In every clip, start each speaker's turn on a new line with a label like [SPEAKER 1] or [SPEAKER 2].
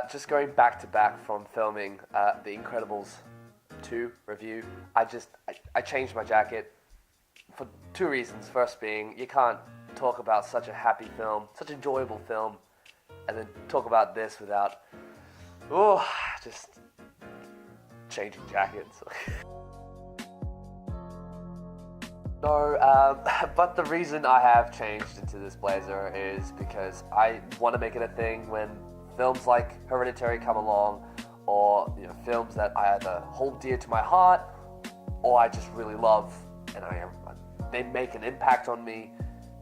[SPEAKER 1] Just going back to back from filming The Incredibles 2 review, I changed my jacket for two reasons. First being, you can't talk about such a happy film, such an enjoyable film, and then talk about this without, just changing jackets. No, but the reason I have changed into this blazer is because I want to make it a thing when films like Hereditary come along, or films that I either hold dear to my heart, or I just really love, and they make an impact on me.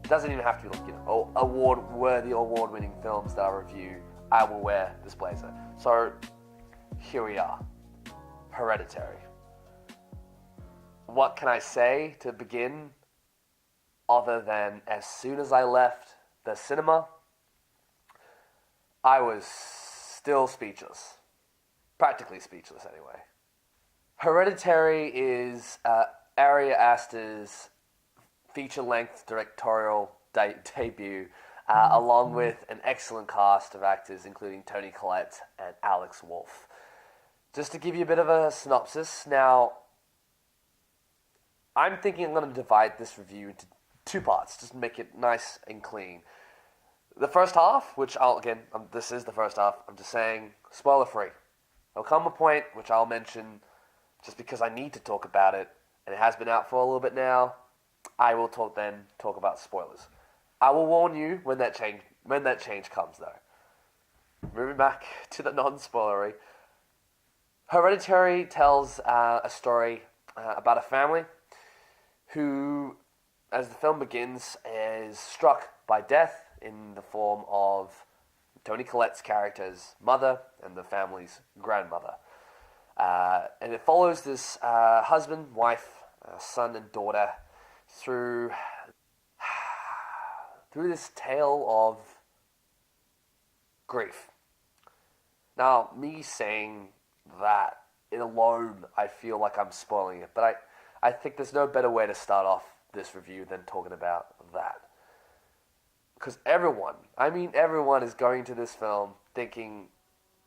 [SPEAKER 1] It doesn't even have to be award-worthy, award-winning films that I review. I will wear this blazer. So here we are, Hereditary. What can I say to begin other than as soon as I left the cinema, I was still speechless. Practically speechless, anyway. Hereditary is Ari Aster's feature-length directorial debut, along with an excellent cast of actors, including Toni Collette and Alex Wolff. Just to give you a bit of a synopsis, now, I'm thinking I'm going to divide this review into two parts, just to make it nice and clean. The first half, which this is the first half, I'm just saying, spoiler-free. There'll come a point, which I'll mention, just because I need to talk about it, and it has been out for a little bit now, I will talk about spoilers. I will warn you when that change comes, though. Moving back to the non-spoilery, Hereditary tells a story about a family who, as the film begins, is struck by death in the form of Toni Collette's character's mother and the family's grandmother. And it follows this husband, wife, son, and daughter through this tale of grief. Now, me saying that it alone, I feel like I'm spoiling it, but I think there's no better way to start off this review than talking about that. Because everyone is going to this film thinking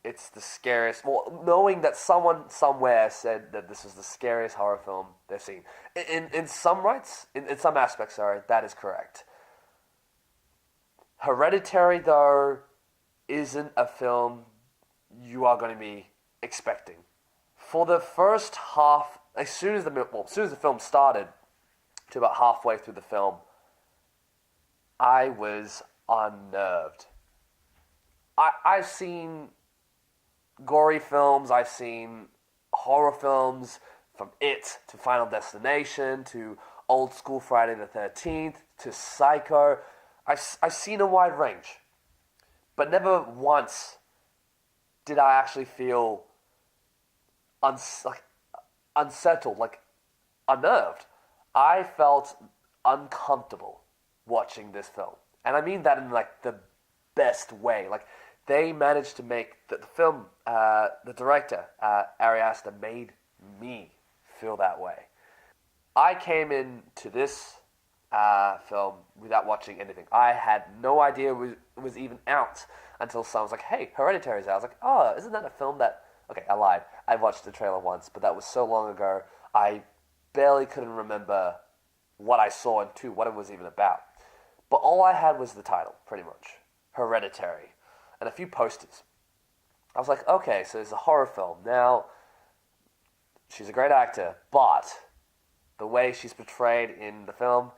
[SPEAKER 1] it's the scariest, knowing that someone somewhere said that this is the scariest horror film they've seen. In some aspects, that is correct. Hereditary, though, isn't a film you are going to be expecting. For the first half, as soon as the film started, to about halfway through the film, I was unnerved. I've seen gory films, I've seen horror films, from It to Final Destination to old school Friday the 13th to Psycho. I've seen a wide range, but never once did I actually feel unsettled, unnerved. I felt uncomfortable watching this film, and I mean that in the best way. They managed to make the film. The director, Ari Aster, made me feel that way. I came into this film without watching anything. I had no idea it was even out until someone was like, "Hey, Hereditary's out." I was like, "Oh, isn't that a film that?" Okay, I lied. I watched the trailer once, but that was so long ago, I barely couldn't remember what I saw and what it was even about. But all I had was the title, pretty much. Hereditary. And a few posters. I was like, okay, so it's a horror film. Now, she's a great actor, but the way she's portrayed in the film,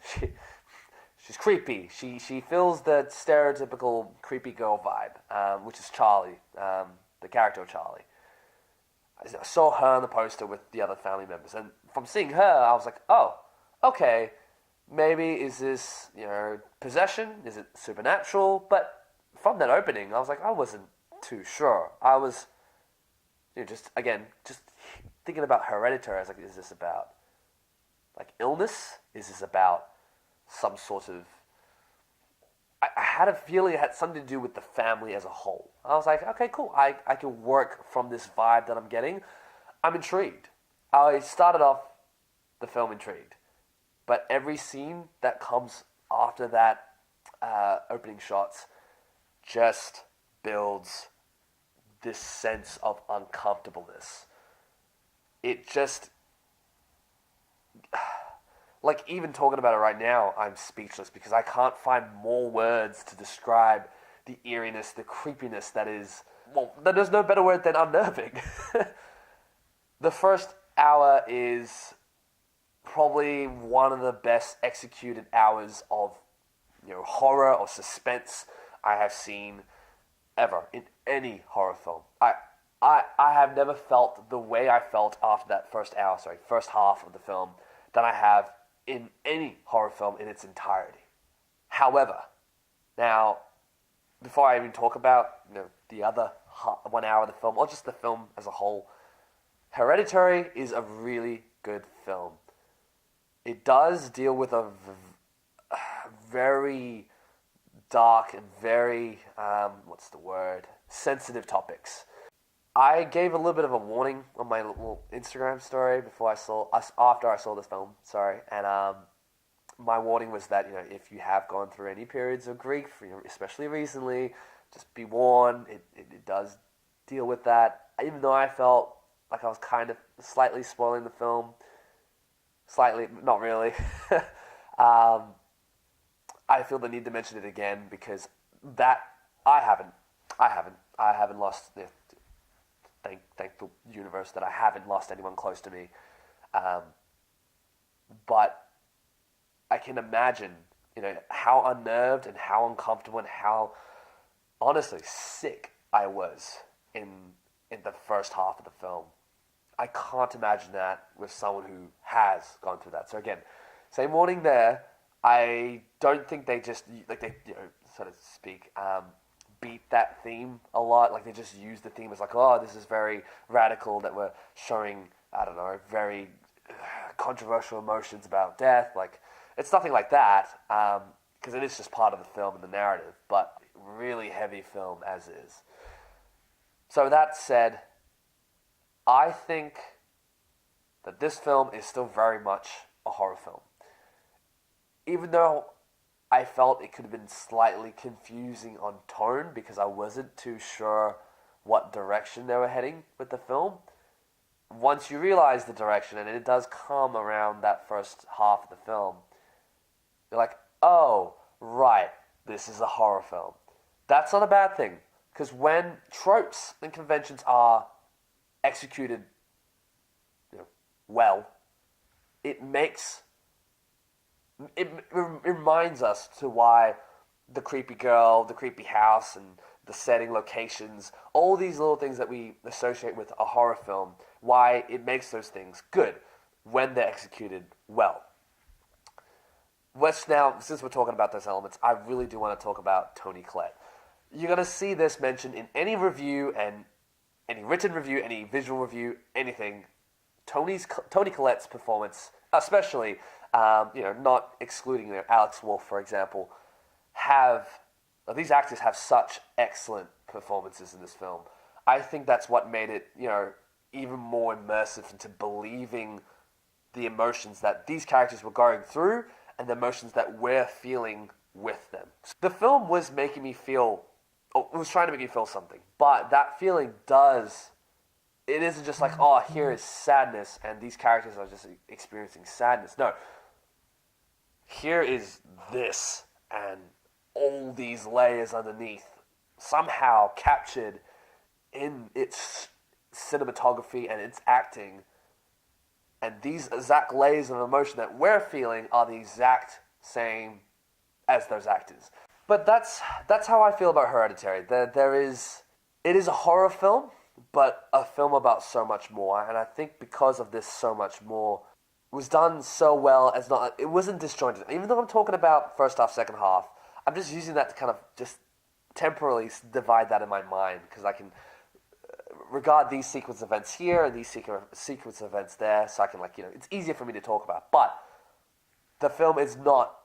[SPEAKER 1] she's creepy. She fills the stereotypical creepy girl vibe, which is Charlie, the character of Charlie. I saw her on the poster with the other family members, and from seeing her, I was like, oh, okay, maybe is this, possession? Is it supernatural? But from that opening, I was like, I wasn't too sure. I was, just thinking about Hereditary. I was like, is this about, illness? Is this about some sort of... I had a feeling it had something to do with the family as a whole. I was like, okay, cool. I can work from this vibe that I'm getting. I'm intrigued. I started off the film intrigued. But every scene that comes after that opening shots just builds this sense of uncomfortableness. It just, like, even talking about it right now, I'm speechless because I can't find more words to describe the eeriness, the creepiness that is, well, there's no better word than unnerving. The first hour is probably one of the best executed hours of, horror or suspense I have seen ever in any horror film. I have never felt the way I felt after that first half of the film than I have in any horror film in its entirety. However, now, before I even talk about the other 1 hour of the film, or just the film as a whole, Hereditary is a really good film. It does deal with a very dark and very, sensitive topics. I gave a little bit of a warning on my little Instagram story after I saw this film, and my warning was that, if you have gone through any periods of grief, especially recently, just be warned, it does deal with that. Even though I felt like I was kind of slightly spoiling the film, slightly, not really, I feel the need to mention it again because that, I haven't lost, thank the universe that I haven't lost anyone close to me, but I can imagine, how unnerved and how uncomfortable and how, honestly, sick I was in the first half of the film. I can't imagine that with someone who has gone through that. So again, same warning there. I don't think they just, so to speak, beat that theme a lot. Like, they just use the theme as like, oh, this is very radical that we're showing, I don't know, very controversial emotions about death. Like, it's nothing like that, because it is just part of the film and the narrative, but really heavy film as is. So that said, I think that this film is still very much a horror film. Even though I felt it could have been slightly confusing on tone because I wasn't too sure what direction they were heading with the film, once you realize the direction, and it does come around that first half of the film, you're like, oh, right, this is a horror film. That's not a bad thing, because when tropes and conventions are executed well, it reminds us to why the creepy girl, the creepy house, and the setting, locations, all these little things that we associate with a horror film, why it makes those things good when they're executed well. Let's now, since we're talking about those elements, I really do want to talk about Toni Collette. You're going to see this mentioned in any review, and any written review, any visual review, anything. Toni Collette's performance, especially, not excluding Alex Wolff, for example, these actors have such excellent performances in this film. I think that's what made it, even more immersive into believing the emotions that these characters were going through and the emotions that we're feeling with them. The film was making me feel, it was trying to make me feel something, but that feeling it isn't just like, oh, here is sadness and these characters are just experiencing sadness. No. Here is this and all these layers underneath, somehow captured in its cinematography and its acting. And these exact layers of emotion that we're feeling are the exact same as those actors. But that's how I feel about Hereditary. It is a horror film, but a film about so much more. And I think because of this so much more, it was done so well it wasn't disjointed. Even though I'm talking about first half, second half, I'm just using that to kind of just temporarily divide that in my mind, because I can regard these sequence events here and these sequence events there, so I can, it's easier for me to talk about. But the film is nothing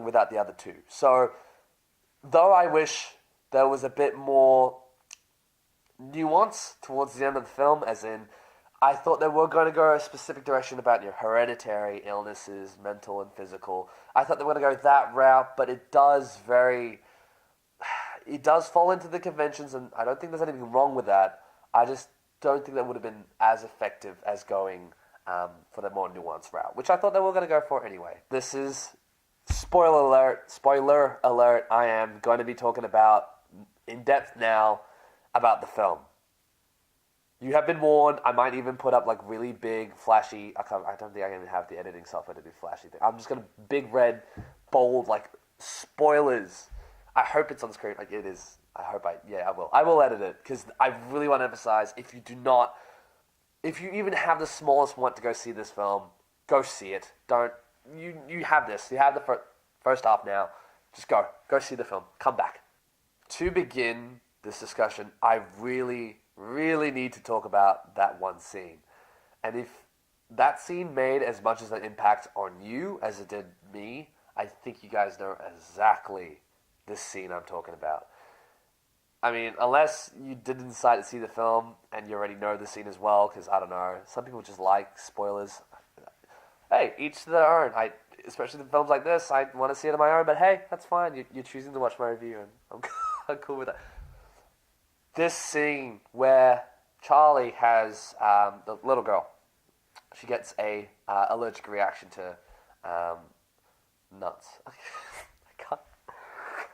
[SPEAKER 1] without the other two. So, though I wish there was a bit more nuance towards the end of the film, as in, I thought they were going to go a specific direction about hereditary illnesses, mental and physical. I thought they were going to go that route, but it it does fall into the conventions, and I don't think there's anything wrong with that. I just don't think that would have been as effective as going for the more nuanced route, which I thought they were going to go for anyway. This is, spoiler alert, I am going to be talking about, in depth now, about the film. You have been warned. I might even put up like really big, flashy, I don't think I even have the editing software to do flashy things. I'm just going to, big red, bold, like, spoilers. I hope it's on screen. Like, it is. I will. I will edit it, because I really want to emphasize, if you even have the smallest want to go see this film, go see it. You have this. You have the first half now. Just go see the film. Come back. To begin this discussion, I really need to talk about that one scene. And if that scene made as much as an impact on you as it did me, I think you guys know exactly this scene I'm talking about. I mean, unless you didn't decide to see the film and you already know the scene as well, because, I don't know, some people just like spoilers. Hey, each to their own. Especially in films like this, I want to see it on my own, but hey, that's fine. You're choosing to watch my review, and I'm cool with that. This scene where Charlie has, the little girl, she gets a allergic reaction to nuts.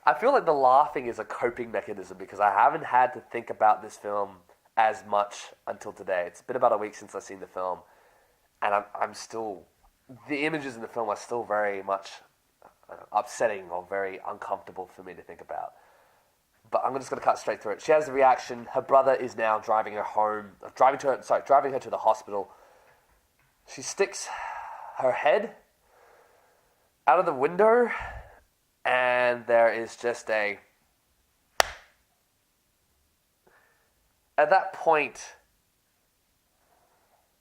[SPEAKER 1] I feel like the laughing is a coping mechanism, because I haven't had to think about this film as much until today. It's been about a week since I've seen the film, and I'm still, the images in the film are still very much upsetting or very uncomfortable for me to think about. But I'm just going to cut straight through it. She has the reaction. Her brother is now driving her to the hospital. She sticks her head out of the window, and there is just at that point,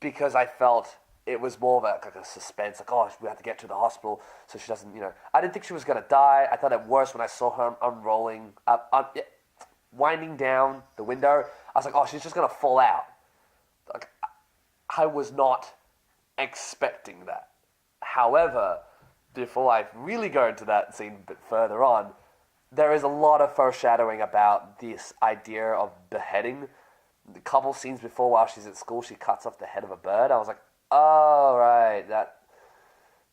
[SPEAKER 1] because I felt it was more of like a suspense, like, oh, we have to get to the hospital so she doesn't, I didn't think she was going to die. I thought it worse when I saw her unrolling, winding down the window. I was like, oh, she's just going to fall out. Like, I was not expecting that. However, before I really go into that scene a bit further on, there is a lot of foreshadowing about this idea of beheading. A couple scenes before, while she's at school, she cuts off the head of a bird. I was like, oh, right, that,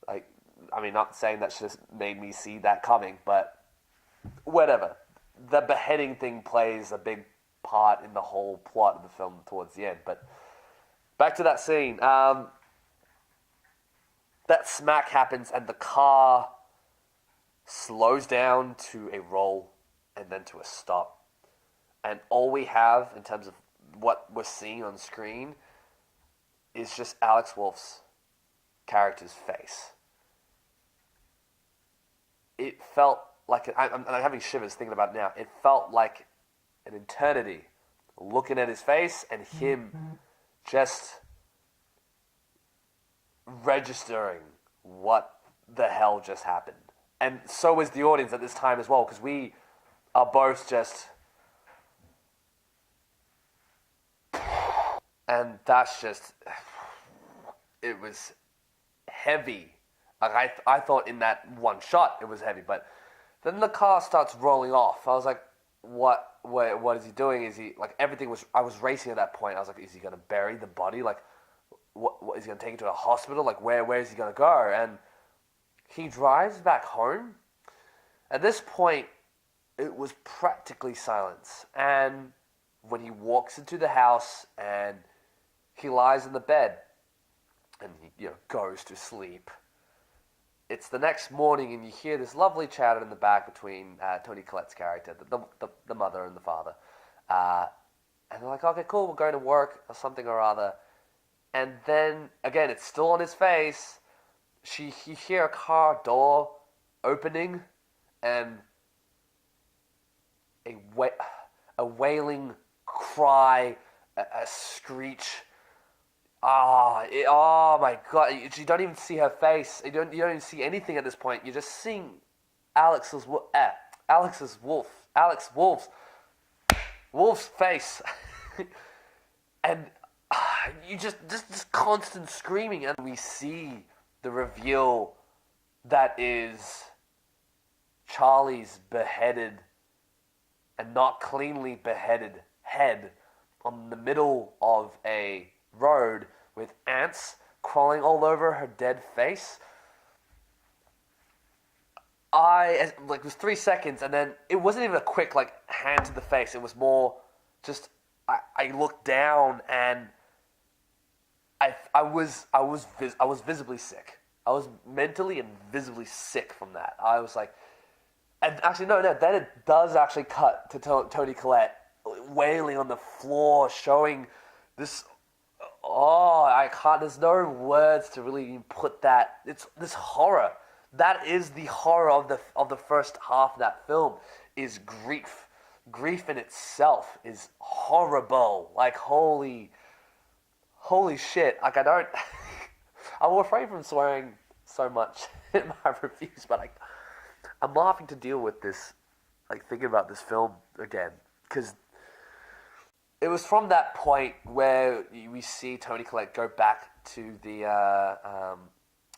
[SPEAKER 1] like, I mean, not saying that just made me see that coming, but whatever. The beheading thing plays a big part in the whole plot of the film towards the end. But back to that scene. That smack happens, and the car slows down to a roll and then to a stop. And all we have in terms of what we're seeing on screen is just Alex Wolff's character's face. It felt like, I'm having shivers thinking about it now, it felt like an eternity looking at his face and him just registering what the hell just happened. And so is the audience at this time as well, because we are both just... And that's just... It was heavy. Like I thought in that one shot it was heavy, but then the car starts rolling off. I was like, what is he doing? Is he, like, everything was... I was racing at that point. I was like, is he going to bury the body? Like, what is he going to take it to a hospital? Like, where is he going to go? And he drives back home. At this point, it was practically silence. And when he walks into the house and he lies in the bed and he goes to sleep, it's the next morning and you hear this lovely chatter in the back between Toni Collette's character, the mother and the father. And they're like, okay, cool, we're going to work or something or other. And then, again, it's still on his face. You hear a car door opening and a wailing cry, a screech. Oh my God! You don't even see her face. You don't even see anything at this point. You're just seeing Alex Wolff's face, and you just this constant screaming, and we see the reveal that is Charlie's beheaded and not cleanly beheaded head on the middle of a road with ants crawling all over her dead face. It was 3 seconds, and then it wasn't even a quick like hand to the face. It was more just I looked down, and I was visibly sick. I was mentally and visibly sick from that. I was like, and actually no, then it does actually cut to Toni Collette wailing on the floor, showing this. Oh, I can't. There's no words to really put that. It's this horror. That is the horror of the first half of that film. Is grief. Grief in itself is horrible. Like holy shit. Like I don't. I'm afraid from swearing so much in my reviews, but I'm laughing to deal with this, like thinking about this film again, because it was from that point where we see Toni Collette go back to the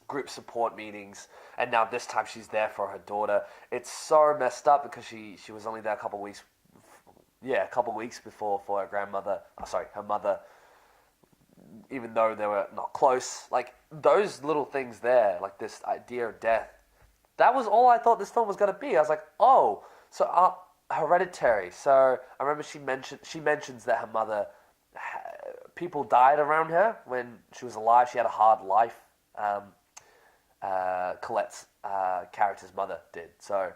[SPEAKER 1] group support meetings, and now this time she's there for her daughter. It's so messed up because she was only there a couple weeks before for her mother, even though they were not close. Like those little things there, like this idea of death, that was all I thought this film was going to be. I was like, oh, so Hereditary. So I remember she mentions that her mother, people died around her when she was alive. She had a hard life. Colette's character's mother did. So I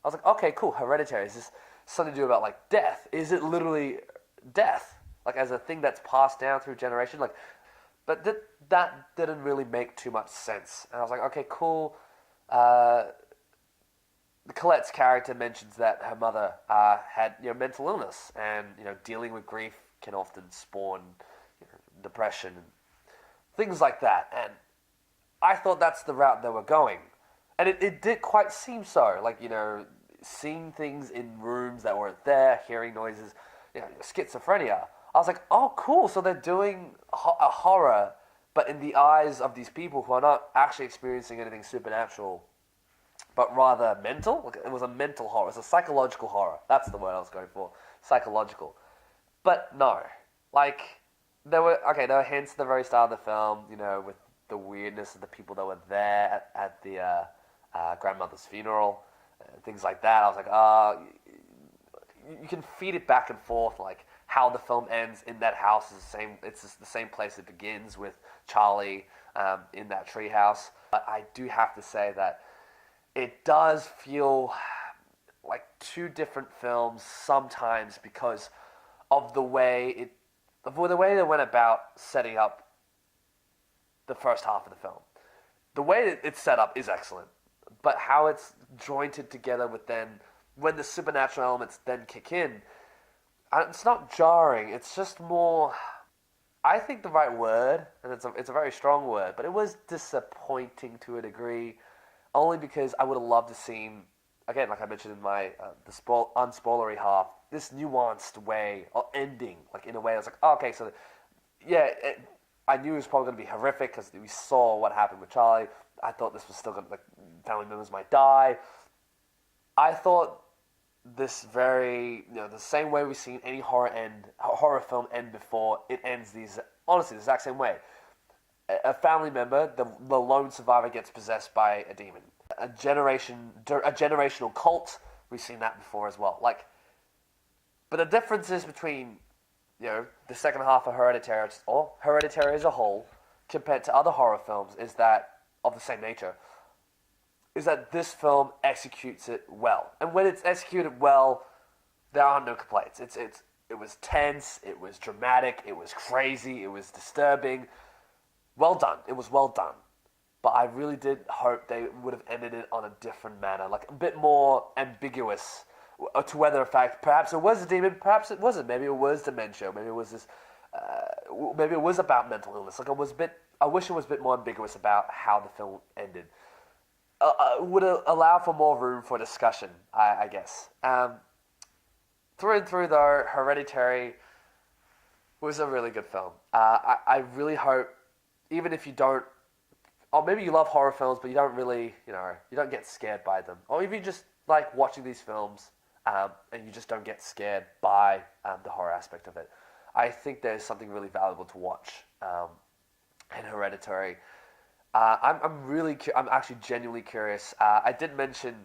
[SPEAKER 1] was like, okay, cool. Hereditary. Is this something to do about like death? Is it literally death, like as a thing that's passed down through generation? Like, but that didn't really make too much sense. And I was like, okay, cool. Colette's character mentions that her mother had mental illness, and dealing with grief can often spawn depression and things like that. And I thought that's the route they were going, and it did quite seem so. Like seeing things in rooms that weren't there, hearing noises, schizophrenia. I was like, oh, cool. So they're doing a horror, but in the eyes of these people who are not actually experiencing anything supernatural, but rather mental. Like, it was a mental horror. It's a psychological horror. That's the word I was going for. Psychological. But no. Like, there were hints at the very start of the film, with the weirdness of the people that were there at the grandmother's funeral, things like that. I was like, you can feed it back and forth, like how the film ends in that house is the same. It's just the same place it begins, with Charlie in that treehouse. But I do have to say that it does feel like two different films sometimes because of the way they went about setting up the first half of the film. The way it's set up is excellent, but how it's jointed together with then when the supernatural elements then kick in, it's not jarring. It's just more, I think the right word, and it's a very strong word, but it was disappointing to a degree, only because I would have loved to seen, again, like I mentioned in my unspoilery half, this nuanced way of ending, like in a way I was like, oh, okay, so yeah, I knew it was probably going to be horrific because we saw what happened with Charlie. I thought this was still going to, like, family members might die. I thought this very, the same way we've seen any horror film end before, it ends honestly, the exact same way. A family member, the lone survivor, gets possessed by a demon. A generational cult, we've seen that before as well. Like, but the differences between, the second half of Hereditary, or Hereditary as a whole, compared to other horror films, is that, of the same nature, is that this film executes it well. And when it's executed well, there are no complaints. It was tense, it was dramatic, it was crazy, it was disturbing. Well done. It was well done. But I really did hope they would have ended it on a different manner, like a bit more ambiguous to whether, in fact, perhaps it was a demon, perhaps it wasn't. Maybe it was dementia, maybe it was this, maybe it was about mental illness. Like I wish it was a bit more ambiguous about how the film ended. Would allow for more room for discussion, I guess. Through and through, though, Hereditary was a really good film. I really hope, even if you don't, or maybe you love horror films, but you don't really, you don't get scared by them. Or if you just like watching these films and you just don't get scared by the horror aspect of it. I think there's something really valuable to watch in Hereditary. I'm actually genuinely curious. I did mention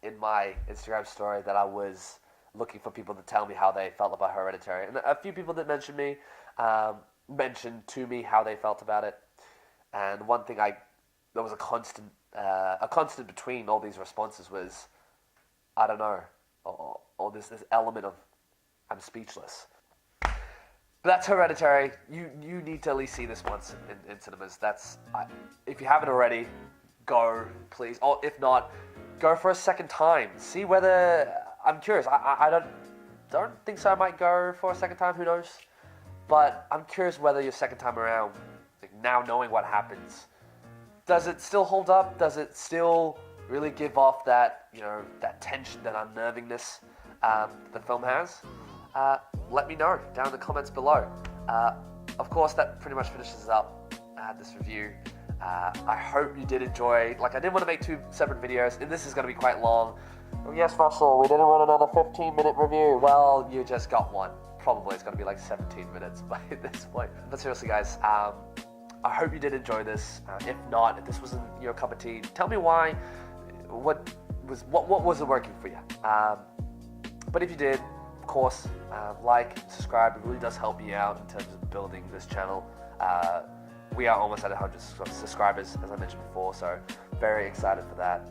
[SPEAKER 1] in my Instagram story that I was looking for people to tell me how they felt about Hereditary, and a few people that mentioned to me how they felt about it. And one thing there was a constant between all these responses was, I don't know, or this element of I'm speechless. But that's Hereditary. You need to at least see this once in cinemas. If you haven't already, go please. Or if not, go for a second time. See whether I'm curious. I don't think so. I might go for a second time. Who knows? But I'm curious whether your second time around, like now knowing what happens, does it still hold up? Does it still really give off that that tension, that unnervingness the film has? Let me know down in the comments below. Of course, that pretty much finishes up this review. I hope you did enjoy. Like, I didn't want to make 2 separate videos, and this is going to be quite long. Oh, yes, Russell, we didn't want another 15-minute review. Well, you just got one. Probably it's going to be like 17 minutes by this point. But seriously, guys, I hope you did enjoy this. If not, if this wasn't your cup of tea, tell me why. What wasn't working for you? But if you did, of course, like, subscribe. It really does help me out in terms of building this channel. We are almost at 100 subscribers, as I mentioned before, so very excited for that.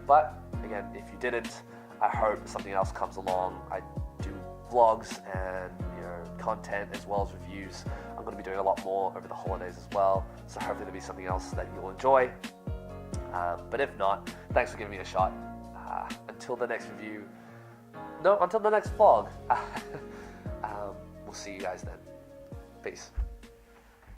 [SPEAKER 1] But again, if you didn't, I hope something else comes along. I do vlogs and content as well as reviews. I'm going to be doing a lot more over the holidays as well, so hopefully there'll be something else that you'll enjoy. But if not, thanks for giving me a shot. Until the next review. No, until the next vlog. We'll see you guys then. Peace.